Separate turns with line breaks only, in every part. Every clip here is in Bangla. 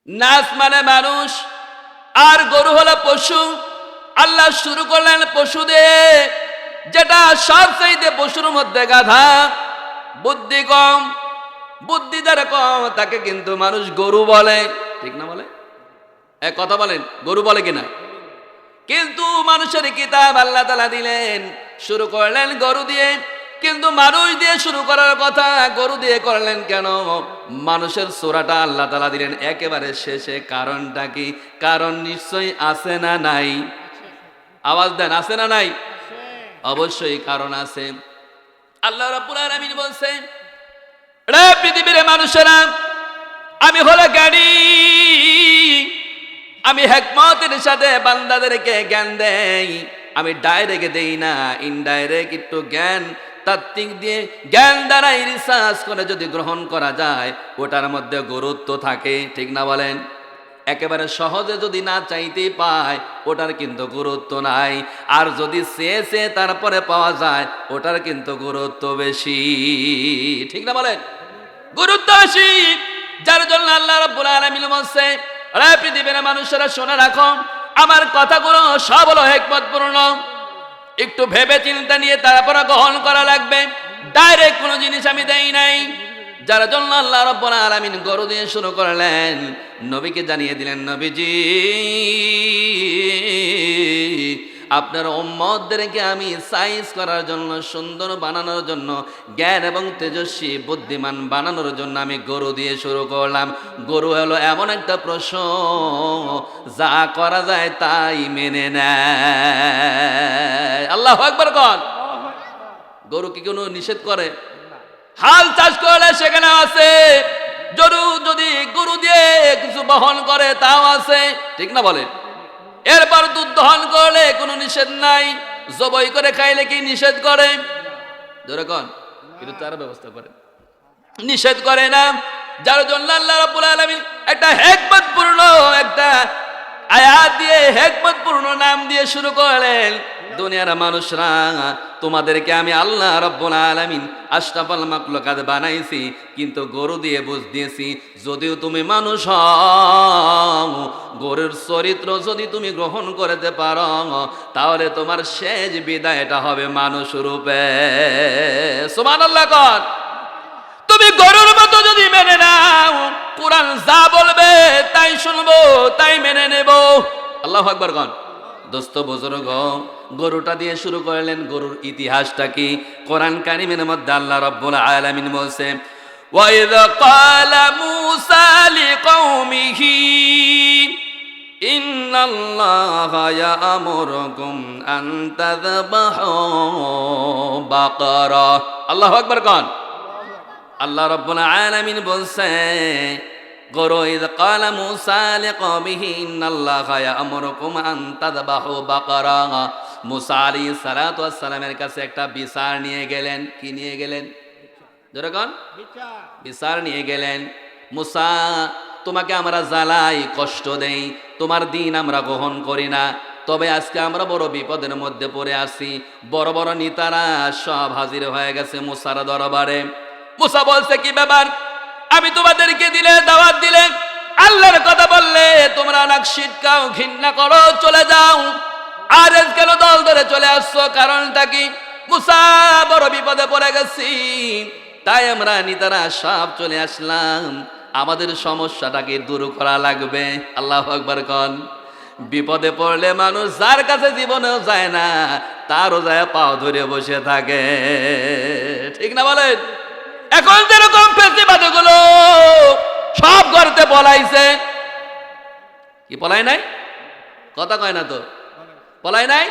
নাস মানে মানুষ, আর গরু হলো পশু। আল্লাহ শুরু করলেন পশু দিয়ে, যেটা সবচাইতে পশুর মধ্যে গাধা, বুদ্ধি কম, বুদ্ধি যারা কম তাকে কিন্তু মানুষ গরু বলে, ঠিক না বলে? এক কথা বলেন, গরু বলে কিনা? কিন্তু মানুষের কিতাব আল্লাহ তাআলা দিলেন, শুরু করলেন গরু দিয়ে, কিন্তু মানুষ দিয়ে শুরু করার কথা গরু দিয়ে করলেন কেন? মানুষের সূরাটা আল্লাহ তাআলা দিলেন একেবারে শেষে। কারণটা কি? কারণ নিশ্চয়ই আছে না নাই? আওয়াজ দেন, আছে না নাই? অবশ্যই কারণ আছে। আল্লাহ রাব্বুল আলামিন বলছেন, রে পৃথিবীর মানুষেরা, আমি হলো জ্ঞানী, আমি হিকমতের সাথে বান্দাদেরকে জ্ঞান দেই। আমি ডাইরেক্ট দেই না, ইনডাইরেক্ট একটু জ্ঞান তাত্ত্বিক দিয়ে, জ্ঞান দ্বারাই রিসার্চ করে যদি গ্রহণ করা যায়, ওটার মধ্যে গুরুত্ব থাকে, ঠিক না বলেন? একেবারে সহজে যদি না চাইতেই পায়, ওটার কিন্তু গুরুত্ব নাই। আর যদি চেয়ে তারপরে পাওয়া যায়, ওটার কিন্তু গুরুত্ব বেশি, ঠিক না বলেন? গুরুত্ব বেশি। যার জন্য আল্লাহ রাব্বুল আলামিন বলছে, আরে পৃথিবীর মানুষেরা শুনে রাখো, আমার কথাগুলো সব হলো হিকমতপূর্ণ। একটু ভেবে চিন্তা নিয়ে তারপরে গ্রহণ করা লাগবে। ডাইরেক্ট কোনো জিনিস আমি দেই নাই। যার জন্য আল্লাহ রাব্বুল আলামিন গরু দিয়ে শুরু করলেন, নবীকে জানিয়ে দিলেন, নবীজি আপনার উম্মতদেরকে আমি সাইজ করার জন্য, সুন্দর বানানোর জন্য, জ্ঞান এবং তেজস্বী বুদ্ধিমান বানানোর জন্য আমি গরু দিয়ে শুরু করলাম। গরু হলো এমন একটা প্রশ্ন, যা করা যায় তাই মেনে নেয়। আল্লাহু আকবার কন। গরু কি কোনো নিষেধ করে? হাল চাষ করলে সেখানে আছে, যদি গরু দিয়ে কিছু বহন করে তাও আছে, ঠিক না বলেন? এরপর দুধ দহন করলে কোনো নিষেধ নাই। জবাই করে খাইলে কি নিষেধ করে? যেরকম কিন্তু তার ব্যবস্থা করে, নিষেধ করে না। যার জন্য আল্লাহ রাব্বুল আলামিন একটা হিকমতপূর্ণ একটা আয়াত দিয়ে, হিকমতপূর্ণ নাম দিয়ে শুরু করলেন, দুনিয়ার মানুষরা, তোমাদেরকে আমি আল্লাহ রাব্বুল আলামিন আশরাফুল মাখলুকাত বানাইছি, কিন্তু গরু দিয়ে বুঝ দিয়েছি, যদিও তুমি মানুষ হও, গরুর চরিত্র যদি তুমি গ্রহণ করতে পারো, তাহলে তোমার শেষ বিদায়টা হবে মানুষ রূপে। সুবহানাল্লাহ কর। তুমি গরুর মতো যদি মেনে নাও, কোরআন যা বলবে তাই শুনবো, তাই মেনে নেব। আল্লাহু আকবার কন। দোস্ত বুজুর্গ, গরুটা দিয়ে শুরু করলেন। গরুর ইতিহাসটা কি? কোরআন কারীমের মধ্যে আল্লাহ রাব্বুল আলামিন বলছে, ওয়াইয ক্বালা মূসা লিকওমিহি ইন্নাল্লাহা ইয়া'মুরুকুম আন তাযবাহু বাকারা। আল্লাহু আকবার কন। আল্লাহ রাব্বুল আলামিন বলছে, গরু ইয ক্বালা মূসা লিকওমিহি ইন্নাল্লাহা ইয়া'মুরুকুম আন তাযবাহু বাকারা। মূসা আলাইহিস সালাতু ওয়াস সালামের কাছে একটা বিচার নিয়ে গেলেন। কি নিয়ে গেলেন? যেরকম বিচার নিয়ে গেলেন। মূসা, তোমাকে আমরা জ্বালাই, কষ্ট দেই, তোমার দিন আমরা গ্রহণ করি না, তবে আজকে আমরা বড় বিপদের মধ্যে পড়ে আছি। বড় বড় নেতারা সব হাজির হয়ে গেছে মূসার দরবারে। মূসা বলছে, কি ব্যাপার? আমি তোমাদেরকে দিলে, দাওয়াত দিলে, আল্লাহর কথা বললে তোমরা নাক সিটকাও, ঘৃণা করো, চলে যাও। আর কেন দল ধরে চলে আসছো? কারণটা কি? মূসা, বড় বিপদে পড়ে গেছি, তাই আমরা নেতারা সব চলে আসলাম। আমাদের সমস্যাটাকে দূর করা লাগবে। আল্লাহু আকবার কন। বিপদে পড়লে মানুষ যার কাছে জীবনেও যায় না, তারও যায় পাও ধরে বসে থাকে, ঠিক না বলেন? এখন যেরকম ফেসিবাদী গুলো সব করতে পলাইছে, কি পলাই নাই? কথা কয় না তো, পলাই নাই?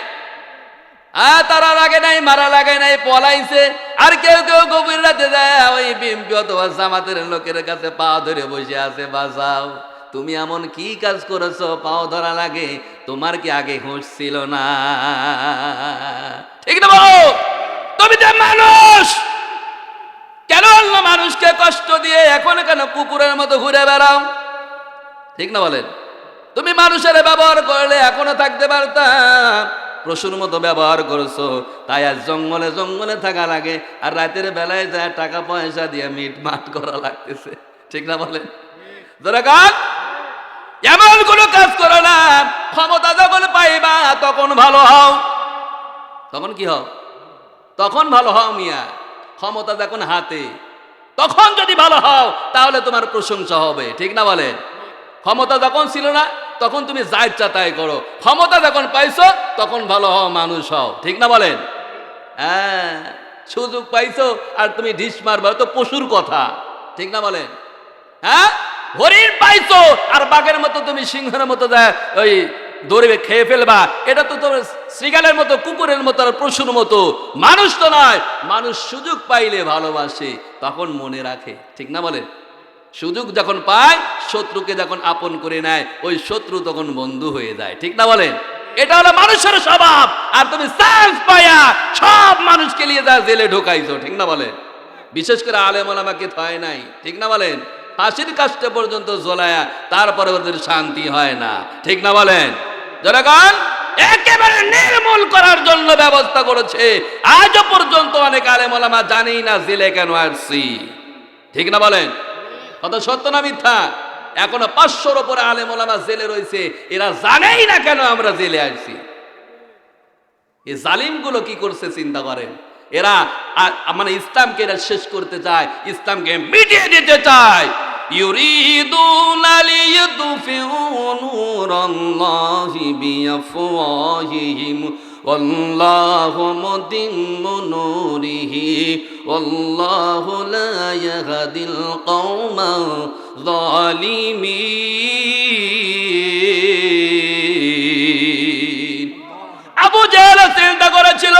তারা লাগে নাই, মারা লাগে নাই, পলাইছে। আর কেউ কেউ গভীর রাতে যায় ওই বিএনপি অথবা জামাতের লোকের কাছে পা ধরে বসে আছে, বাঁচাও, তুমি এমন কি কাজ করেছো পাও ধরা লাগে? তোমার কি আগে হুঁশ ছিল না? ঠিক না বলো? তুমি যে মানুষ, কেন অন্য মানুষকে কষ্ট দিয়ে এখন কেন কুকুরের মতো ঘুরে বেড়াও? ঠিক না বলেন? তুমি মানুষের ব্যবহার করলে এখনো থাকতে পারতাম, পশুর মতো ব্যবহার করছো, তাই আজ জঙ্গলে জঙ্গলে থাকা লাগে, আর রাতের বেলায় যায় টাকা পয়সা দিয়ে মিট মাট করা লাগতেছে, ঠিক না বলেন? যারা গান তখন ভালো হও। তখন কি হও? তখন ভালো হও মিয়া। ক্ষমতা যখন হাতে, তখন যদি ভালো হও তাহলে তোমার প্রশংসা হবে, ঠিক না বলেন? ক্ষমতা যখন ছিল না তখন তুমি যা ইচ্ছা তাই করো, ক্ষমতা যখন পাইছো তখন ভালো হও, মানুষ হও, ঠিক না বলেন? হ্যাঁ, সুযোগ পাইছো আর তুমি ঢিস মারবা, তো পশুর কথা, ঠিক না বলেন? হ্যাঁ, হরিণ পাইছো আর বাঘের মতো তুমি সিংহের মতো ওই দৌড়বে খেয়ে ফেলবা, এটা তো তোমার শ্রীগালের মতো, কুকুরের মতো আর পশুর মতো, মানুষ তো নয়। মানুষ সুযোগ পাইলে ভালোবাসে, তখন মনে রাখে, ঠিক না বলেন? সুযোগ যখন পায়, শত্রুকে যখন আপন করে নেয়, ওই শত্রু তখন বন্ধু হয়ে যায়, ঠিক না বলেন? এটা হলো মানুষের স্বভাব। আর তুমি চান্স পাইয়া সব মানুষকে নিয়ে যা জেলে ঢোকাইছো, ঠিক না বলেন? বিশেষ করে আলেম ওলামাকে থয় নাই, ঠিক না বলেন? ফাঁসির কাজটা পর্যন্ত জ্বলায়া তারপরে ওদের শান্তি হয় না, ঠিক না বলেন? জনগণ একেবারে নির্মূল করার জন্য ব্যবস্থা করেছে। আজও পর্যন্ত অনেক আলেম ওলামা জানেই না জেলে কেন আসছি, ঠিক না বলেন? কত সত্য না মিথ্যা? এখনো 500-র উপরে আলেম ওলামা জেলে রয়েছে, এরা জানেই না কেন আমরা জেলে আসছি। এই জালিমগুলো কি করছে চিন্তা করেন। এরা মানে ইসলামকে এরা শেষ করতে চায়, ইসলামকে মিটিয়ে দিতে চায়। ইউরিদুনা লিইয়ুতফিউ নূরাল্লাহি বিআফওয়াহিহিম ওয়াল্লাহু মুতিম্মু নূরিহি ওয়াল্লাহু লা ইয়াহদিল কওমাল যালিমিন। আবু জেহেল চিন্তা করেছিল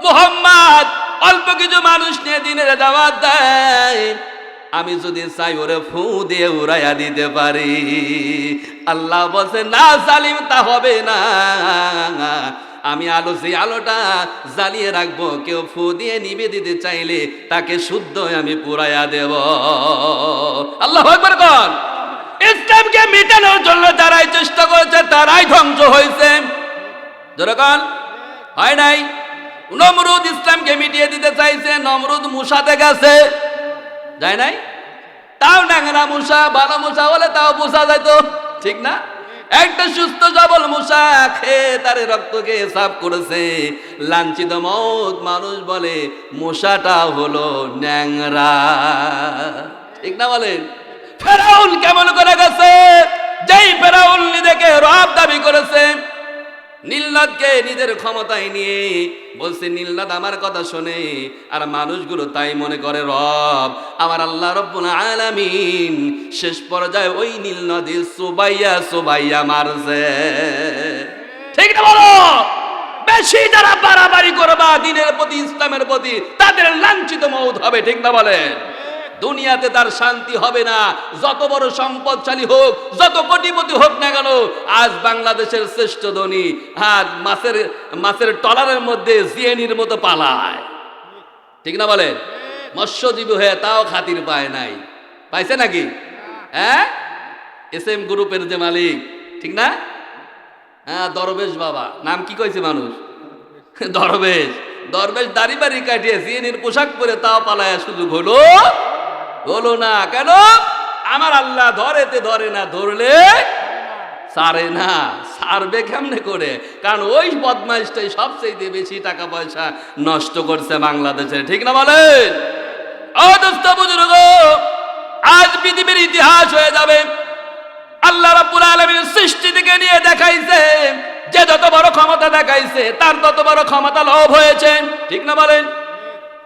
মুহাম্মদ অল্প কিছু মানুষ নিয়ে দিনের দাওয়াত দেয়, আমি যদি চাই ওরে ফু দিয়ে উড়াইয়া দিতে পারি। আল্লাহ বলছে না জালিম, তা হবে না। আমি আলো, সেই আলোটা জ্বালিয়ে রাখবো, কেউ ফু দিয়ে নিবে দিতে চাইলে তাকে শুদ্ধ আমি পুরাইয়া দেব। আল্লাহু আকবার কোন। ইসলামকে মিটানোর জন্য যারাই চেষ্টা করেছে তারাই ধ্বংস হয়েছে। যেরকম হয় নাই, নমরুদ ইসলামকে মিটিয়ে দিতে চাইছে, নমরুদ মুসাতে গেছে, যায় নাই? তাও ডাঙরা মুসা, ভালো মুসা হলে তাও বোঝা যেত, ঠিক না? একটা সুস্থ সবল মুসা খেয়ে তার রক্তকে সাফ করেছে, লাঞ্ছিত মওত মানুষ বলে মুসাটা হলো ন্যাংরা, ঠিক না বলেন? ফেরাউন কেমন করে গেছে, যেই ফেরাউন নিজেকে রব দাবি করেছে, নীলনদকে নিজের ক্ষমতায় নিয়ে বলছে নীলনদ আমার কথা শোনে, আর মানুষগুলো তাই মনে করে রব। আমার আল্লাহ রব্বুল আলামিন শেষ পর্যায়ে ওই নীলনদী সুবাইয়া মারছে, ঠিক না বলো? বেশি যারা বাড়াবাড়ি করবা দিনের প্রতি, ইসলামের প্রতি, তাদের লাঞ্ছিত মওত হবে, ঠিক না বলেন? দুনিয়াতে তার শান্তি হবে না, যত বড় সম্পদশালী হোক, যত কোটিপতি হোক না কেন। আজ বাংলাদেশের শ্রেষ্ঠ ধনী আজ মাছের টলারের মধ্যে জিএনির মতো পালায়, ঠিক না বলেন? মৎস্যজীবী হয়ে তাও খাতির পায় নাই, পাইছে নাকি? হ্যাঁ, SM গ্রুপের যে মালিক, ঠিক না? হ্যাঁ, দরবেশ বাবা নাম কি কইছে মানুষ? দরবেশ দাড়ি বাড়ি কাটিয়ে জিএনির পোশাক পরে তাও পালায় সুযোগ হলো না কেন? আমার আল্লাহ ধরে না, ধরলে ছাড়ে না। ছাড়বে কেমনে করে? কারণ ওই বদমাইশটাই সবচেয়ে বেশি টাকা পয়সা নষ্ট করছে বাংলাদেশে, ঠিক না বলেন? অদস্ত বুজুর্গ, আজ পৃথিবীর ইতিহাস হয়ে যাবে। আল্লাহ রাব্বুল আলামিন সৃষ্টি থেকে নিয়ে দেখাইছে, যে যত বড় ক্ষমতা দেখাইছে তার তত বড় ক্ষমতা লোভ হয়েছে, ঠিক না বলেন?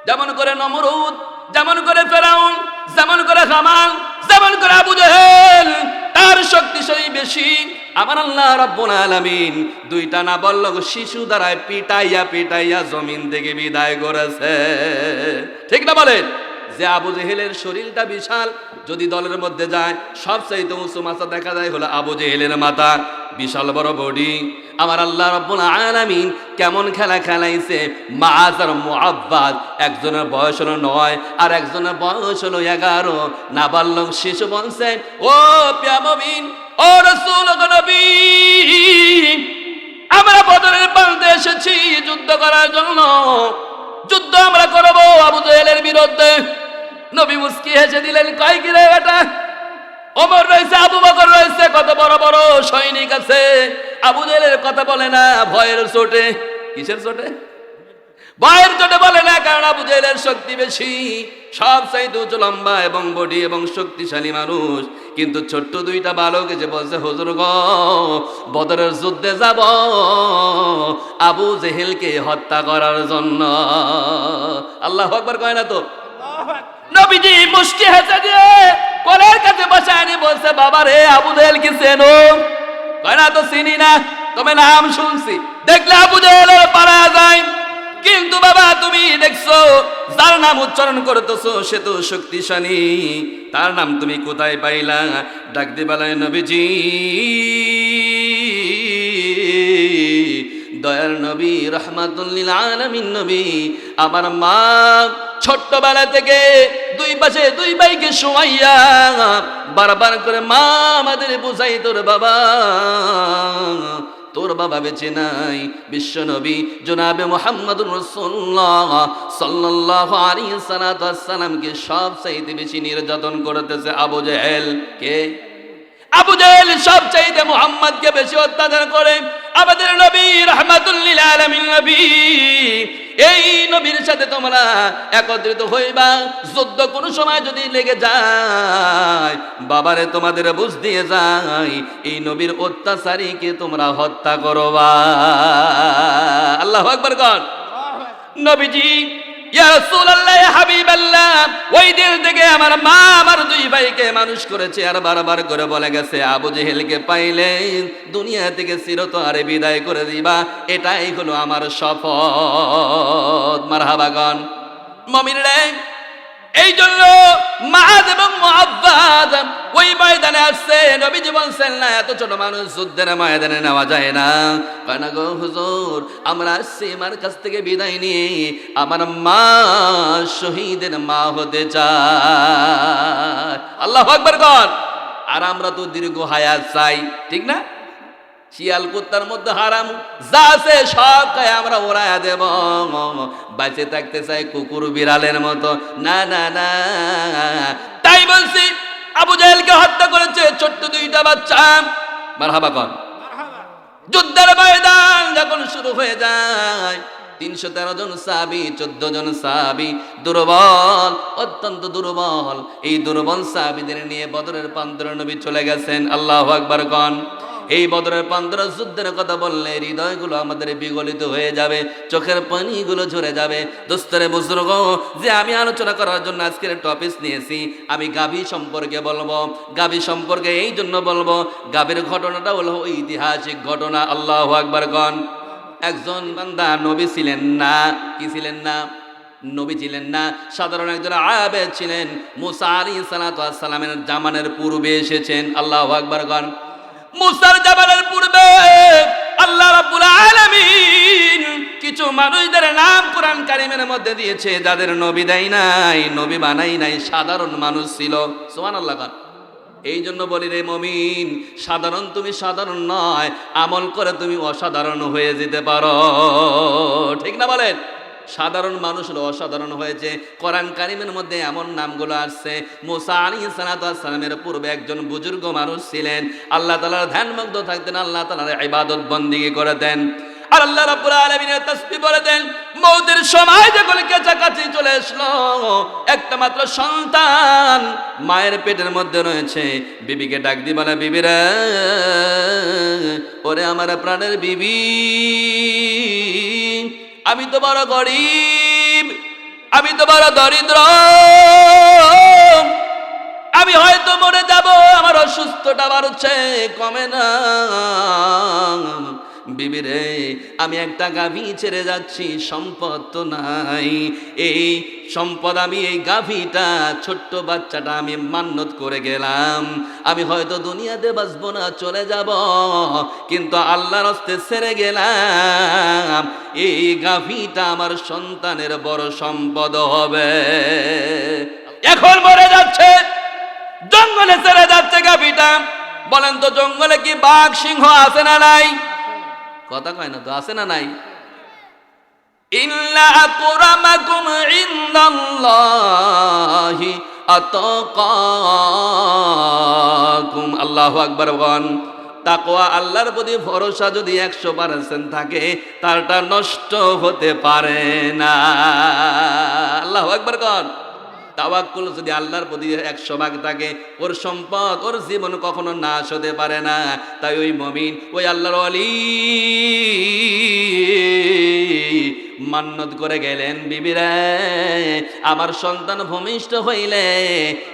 যেমন করে নমরুদ, যেমন করে ফেরাউন, যেমন করে হামান, যেমন করে আবু জেহেল, তার শক্তিশালী বেশি। আমার আল্লাহ রাব্বুল আলামিন দুইটা নাবালক শিশু দ্বারা পিটাইয়া জমিন থেকে বিদায় করেছে, ঠিক না বলেন? যে আবু জেহেলের শরীরটা বিশাল, যদি দলের মধ্যে যায় সবচাইতে উঁচু মাথা দেখা যায় হলো আবু জেহেলের মাথা, বিশাল বড় বডি। আমার আল্লাহ রাব্বুল আলামিন কেমন খেলা খেলাইছে। মাআজ আর মুআব্বাদ, একজনের বয়স হলো 9 আর একজনের বয়স হলো 11। নাবালক শিশু বলছে, ও প্রিয়নবী, ও রাসূল, ও নবী, আমরা বদরের প্রান্তে এসেছি যুদ্ধ করার জন্য, যুদ্ধ আমরা করব আবু জেহেলের বিরুদ্ধে। নবী মুস্কি হেসে দিলেন, কয় কি রে বেটা? ওমর রয়েছে, আবু বকর রয়েছে, কত বড় বড় সৈনিক আছে, আবু জেহেলের কথা বলে না ভয়ের চোটে। কিসের চোটে? ভয়ের চোটে বলে না, কারণ আবু জেহেলের শক্তি বেশি, সব চাইতে উঁচু লম্বা এবং বডি এবং শক্তিশালী মানুষ। কিন্তু ছোট্ট দুইটা বালক এসে বলছে, হুজুর গো, বদরের যুদ্ধে যাব আবু জেহেলকে হত্যা করার জন্য। আল্লাহু আকবার কয় না তো? নবীজি মুষ্টি হেসে দিয়ে কোলের কাছে বসায় নিয়ে বলছে, বাবা রে, আবু জেহেল কি চেনো? কয় না তো চিনি না, তবে নাম শুনছি, দেখলে আবু জেহেলের পারা যায়। কিন্তু বাবা তুমি দেখছো যার নাম উচ্চারণ করতেছো সে তো শক্তিশালী, তার নাম তুমি কোথায় পাইলা? ডাক দিয়ে বলে, নবীজি, দয়ার নবী, রাহমাতুল লিল আলামিন নবী, আমার মা ছোট্টবেলা থেকে দুই পাশে দুই ভাইকে শোয়াইয়া বারবার করে মা আমাদের বুঝাই, তোর বাবা বেঁচে নাই। বিশ্ব নবী জনাবে মুহাম্মদুর রাসূলুল্লাহ সাল্লাল্লাহু আলাইহি সাল্লামকে সব চাইতে বেশি নির্যাতন করতেছে আবু জেহেল। কে? আবু জেহেল সব চাইতে মুহাম্মদকে বেশি অত্যাচার করে। আমাদের নবী রাহমাতুল লিল আলামিন নবী, এই নবীর সাথে তোমরা একত্রিত হইবা, যুদ্ধ কোনো সময় যদি লেগে যায়, বাবারে তোমাদের বুঝ দিয়ে যাই, এই নবীর অত্যাচারীকে তোমরা হত্যা করবা। আল্লাহু আকবার কর। নবীজি, ইয়া রাসূলুল্লাহ, ইয়া হাবিবাল্লাহ, ওই দিন থেকে আমার মা আমার দুই ভাইকে মানুষ করেছে, আর বারবার করে বলে গেছে, আবু জেহেলকে পাইলে দুনিয়া থেকে চিরতরে বিদায় করে দিবা, এটাই হলো আমার শপথ। মারহাবাগন মুমিনরা, এই জন্য মুআদ এবং মুআব্বাদ ওই ময়দানে আসছে। নবীজি বলছেন, না, এত ছোট মানুষ যুদ্ধের ময়দানে নেওয়া যায় না। কেন গো হুজুর, আমরা আসছি মার কাছ থেকে বিদায় নিয়ে আমার মা শহীদের মা হতে চায়। আল্লাহু আকবার কর। আর আমরা তো দীর্ঘ হায়াত চাই, ঠিক না? শিয়াল কুত্তার মধ্যে হারাম যা আছে সব খায় আমরা ওড়ায়া দেব, বাঁচে থাকতে চাই কুকুর বিড়ালের মতো। না না না, তাই বলছি আবু জেহেলকে হত্যা করেছে ছোট্ট দুইটা বাচ্চা। মারহাবা কর। যুদ্ধের ময়দান যখন শুরু হয়ে যায়, 313 জন সাহাবী, 14 জন সাহাবী দুর্বল, অত্যন্ত দুর্বল। এই দুর্বল সাহাবীদের নিয়ে বদরের প্রান্তরে নবী চলে গেছেন। আল্লাহু আকবার কন। এই বদরের প্রান্তরে যুদ্ধের কথা বললে হৃদয়গুলো আমাদের বিগলিত হয়ে যাবে, চোখের পানিগুলো ঝরে যাবে। দোস্তরে বুজুর্গ, যে আমি আলোচনা করার জন্য আজকের টপিক নিয়েছি, আমি গাভী সম্পর্কে বলবো। গাভী সম্পর্কে এই জন্য বলবো, গাভীর ঘটনাটা হলো ঐতিহাসিক ঘটনা। আল্লাহু আকবার কন। একজন বান্দা নবী ছিলেন না। কি ছিলেন না? নবী ছিলেন না, সাধারণ একজন আবেদ ছিলেন। মুসা আলাইহিস সালাতু ওয়াস সালামের জামানের পূর্বে এসেছেন। আল্লাহু আকবার কন। মুসার জামানের পূর্বে আল্লাহ রাব্বুল আলামিন কিছু মানুষদের নাম কোরআন কারীমের মধ্যে দিয়েছে, যাদের নবী দেয় নাই, নবী বানাই নাই, সাধারণ মানুষ ছিল। সুবহানাল্লাহ। এই জন্য বলি রে মুমিন, সাধারণ তুমি সাধারণ নয়, আমল করে তুমি অসাধারণ হয়ে যেতে পারো, ঠিক না বলেন? সাধারণ মানুষ হলো অসাধারণ হয়েছে। কোরআন কারীমের মধ্যে এমন নামগুলো আসছে। মুসা আলাইহিস সালামের পূর্বে একজন বুজুর্গ মানুষ ছিলেন, আল্লাহ তাআলার ধ্যানমগ্ন থাকতেন, আল্লাহ তাআলার ইবাদত বন্দেগী করতেন, আর আল্লাহ রাব্বুল আলামিনের তাসবিহ পড়তেন। মওতের সময় যখন কাছাকাছি চলে আসলো, একটা মাত্র সন্তান মায়ের পেটের মধ্যে রয়েছে, বিবিকে ডাক দিয়ে বলে, বিবি রে, ওরে আমার প্রাণের বিবি, আমি তো বড় গরিব, আমি তো বড় দরিদ্র, আমি হয়তো মরে যাব, আমার অসুস্থতা বাড়ছে, কমে না। বিবি রে, আমি একটা গাভী ছেড়ে যাচ্ছি, সম্পদ তো নাই, এই সম্পদ আমি এই গাভীটা, ছোট্ট বাচ্চাটা আমি মান্নত করে গেলাম, আমি হয়তো দুনিয়াতে বাঁচবো না, চলে যাব, কিন্তু আল্লাহর হস্তে ছেড়ে গেলাম, এই গাভীটা আমার সন্তানের বড় সম্পদ হবে। এখন মরে যাচ্ছে, জঙ্গলে ছেড়ে যাচ্ছে গাভীটা। বলেন তো, জঙ্গলে কি বাঘ সিংহ আছে না নাই? কথা কয় না তো, আছে না নাই? ইন্না আকরামাকুম ইনদাল্লাহি আতাকাকুম। আল্লাহু আকবার বলেন। তাকওয়া আল্লাহর প্রতি ভরসা যদি 100% থাকে, তারটা নষ্ট হতে পারে না। আল্লাহু আকবার কন। তাওয়াক্কুল যদি আল্লাহর প্রতি 100 ভাগ থাকে, ওর সম্পদ, ওর জীবন কখনো নাশ হতে পারে না। তাই ওই মুমিন, ওই আল্লাহর ওয়ালি মান্নত করে গেলেন, বিবিরে আমার সন্তান ভূমিষ্ঠ হইলে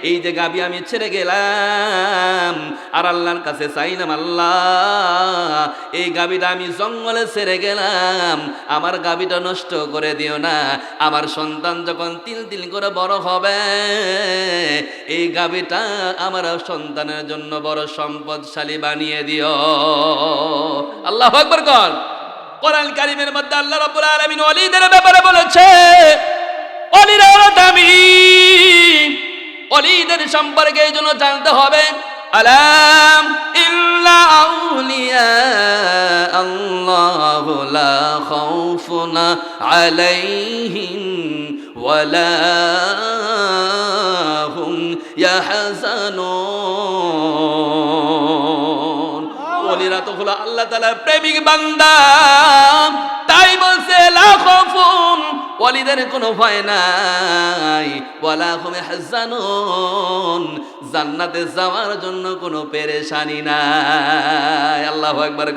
এই যে গাবি আমি ছেড়ে গেলাম আর আল্লাহর কাছে চাইলাম, আল্লাহ এই গাবিটা আমি জঙ্গলে ছেড়ে গেলাম, আমার গাবিটা নষ্ট করে দিও না। আমার সন্তান যখন তিল তিল করে বড় হবে, এই গাবিটা আমার সন্তানের জন্য বড় সম্পদশালী বানিয়ে দিও। আল্লাহু আকবার কর। কোরআন কারীমের মধ্যে আল্লাহ রাব্বুল আলামিন ওয়ালিদের ব্যাপারে বলেছে, ওয়ালিরা দামি, ওয়ালিদের সম্পর্কে এই জন্য জানতে হবে, আলাম ইল্লা আউলিয়া আল্লাহু লা খাউফুন আলাইহিম ওয়ালা হুম ইয়াহজানুন। ওলিরা তো হলো আল্লাহ তাআলার প্রেমিক বান্দা, তাই বলছে লা খাউফুন, ওলিদের কোনো ভয় নাই, ওয়ালা হুম ইয়াহজানুন, জান্নাতে যাওয়ার জন্য কোনো পেরেশানি নাই। আল্লাহু আকবার।